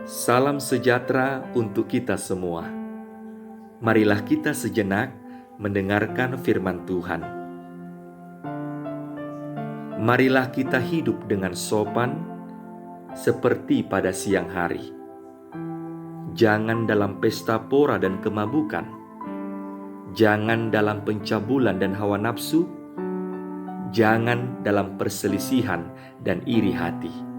Salam sejahtera untuk kita semua. Marilah kita sejenak mendengarkan firman Tuhan. Marilah kita hidup dengan sopan seperti pada siang hari. Jangan dalam pesta pora dan kemabukan. Jangan dalam pencabulan dan hawa nafsu. Jangan dalam perselisihan dan iri hati.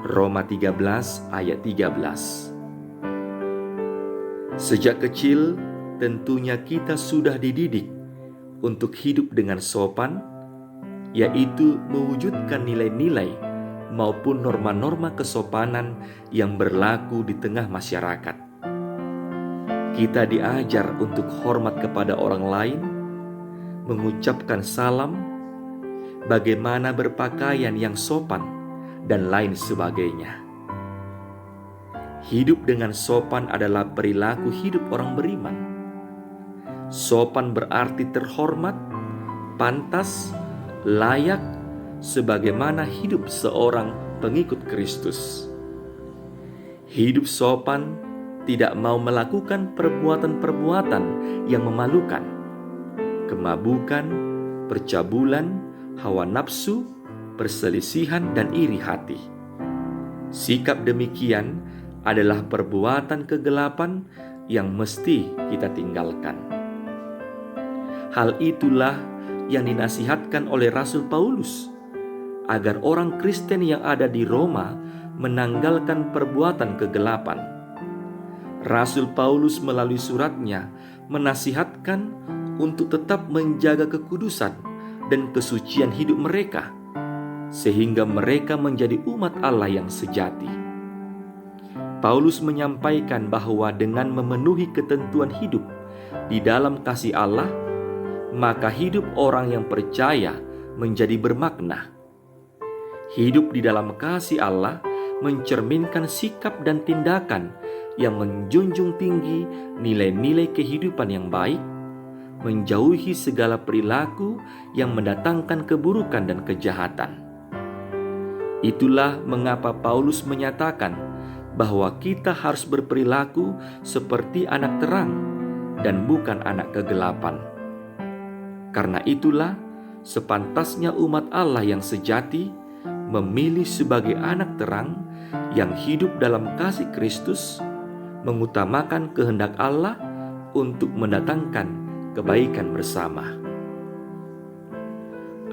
Roma 13 ayat 13. Sejak kecil tentunya kita sudah dididik untuk hidup dengan sopan, yaitu mewujudkan nilai-nilai maupun norma-norma kesopanan yang berlaku di tengah masyarakat. Kita diajar untuk hormat kepada orang lain, mengucapkan salam, bagaimana berpakaian yang sopan, dan lain sebagainya. Hidup dengan sopan adalah perilaku hidup orang beriman. Sopan berarti terhormat, pantas, layak, sebagaimana hidup seorang pengikut Kristus. Hidup sopan tidak mau melakukan perbuatan-perbuatan yang memalukan, kemabukan, percabulan, hawa nafsu, perselisihan, dan iri hati. Sikap demikian adalah perbuatan kegelapan yang mesti kita tinggalkan. Hal itulah yang dinasihatkan oleh Rasul Paulus, agar orang Kristen yang ada di Roma menanggalkan perbuatan kegelapan. Rasul Paulus melalui suratnya menasihatkan untuk tetap menjaga kekudusan dan kesucian hidup mereka, sehingga mereka menjadi umat Allah yang sejati. Paulus menyampaikan bahwa dengan memenuhi ketentuan hidup di dalam kasih Allah, maka hidup orang yang percaya menjadi bermakna. Hidup di dalam kasih Allah mencerminkan sikap dan tindakan yang menjunjung tinggi nilai-nilai kehidupan yang baik, menjauhi segala perilaku yang mendatangkan keburukan dan kejahatan. Itulah mengapa Paulus menyatakan bahwa kita harus berperilaku seperti anak terang dan bukan anak kegelapan. Karena itulah sepantasnya umat Allah yang sejati memilih sebagai anak terang yang hidup dalam kasih Kristus, mengutamakan kehendak Allah untuk mendatangkan kebaikan bersama.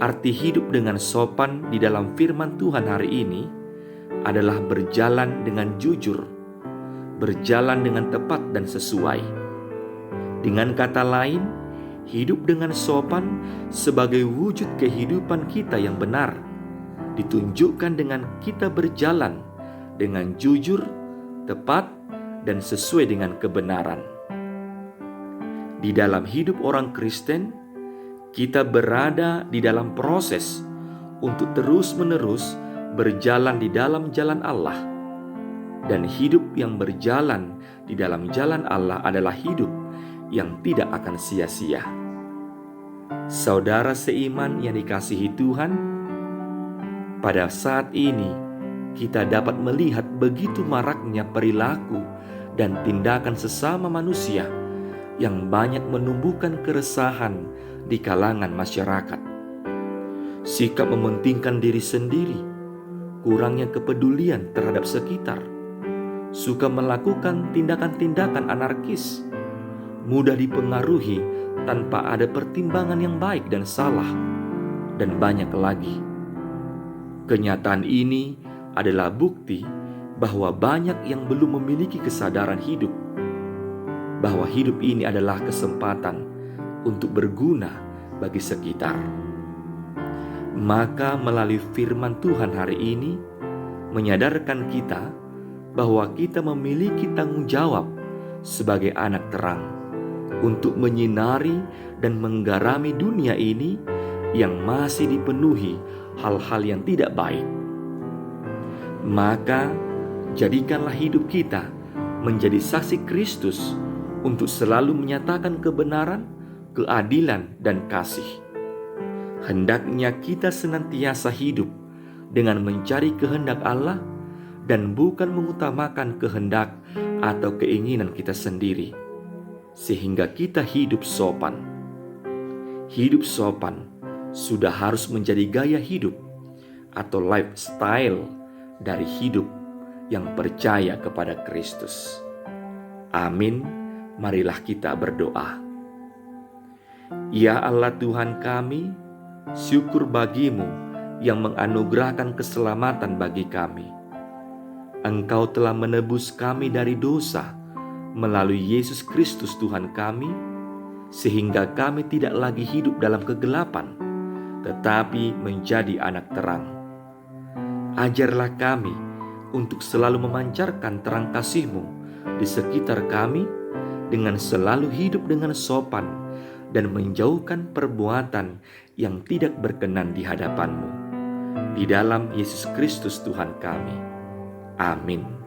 Arti hidup dengan sopan di dalam firman Tuhan hari ini adalah berjalan dengan jujur, berjalan dengan tepat dan sesuai. Dengan kata lain, hidup dengan sopan sebagai wujud kehidupan kita yang benar, ditunjukkan dengan kita berjalan dengan jujur, tepat, dan sesuai dengan kebenaran. Di dalam hidup orang Kristen, kita berada di dalam proses untuk terus-menerus berjalan di dalam jalan Allah. Dan hidup yang berjalan di dalam jalan Allah adalah hidup yang tidak akan sia-sia. Saudara seiman yang dikasihi Tuhan, pada saat ini kita dapat melihat begitu maraknya perilaku dan tindakan sesama manusia yang banyak menumbuhkan keresahan di kalangan masyarakat. Sikap mementingkan diri sendiri, kurangnya kepedulian terhadap sekitar, suka melakukan tindakan-tindakan anarkis, mudah dipengaruhi tanpa ada pertimbangan yang baik dan salah, dan banyak lagi. Kenyataan ini adalah bukti bahwa banyak yang belum memiliki kesadaran hidup, bahwa hidup ini adalah kesempatan untuk berguna bagi sekitar. Maka melalui firman Tuhan hari ini menyadarkan kita bahwa kita memiliki tanggung jawab sebagai anak terang untuk menyinari dan menggarami dunia ini yang masih dipenuhi hal-hal yang tidak baik. Maka jadikanlah hidup kita menjadi saksi Kristus untuk selalu menyatakan kebenaran, keadilan, dan kasih. Hendaknya kita senantiasa hidup dengan mencari kehendak Allah dan bukan mengutamakan kehendak atau keinginan kita sendiri, sehingga kita hidup sopan. Hidup sopan sudah harus menjadi gaya hidup atau lifestyle dari hidup yang percaya kepada Kristus. Amin. Marilah kita berdoa. Ya Allah Tuhan kami, syukur bagimu yang menganugerahkan keselamatan bagi kami. Engkau telah menebus kami dari dosa melalui Yesus Kristus Tuhan kami, sehingga kami tidak lagi hidup dalam kegelapan, tetapi menjadi anak terang. Ajarlah kami untuk selalu memancarkan terang kasih-Mu di sekitar kami dengan selalu hidup dengan sopan dan menjauhkan perbuatan yang tidak berkenan di hadapan-Mu. Di dalam Yesus Kristus Tuhan kami. Amin.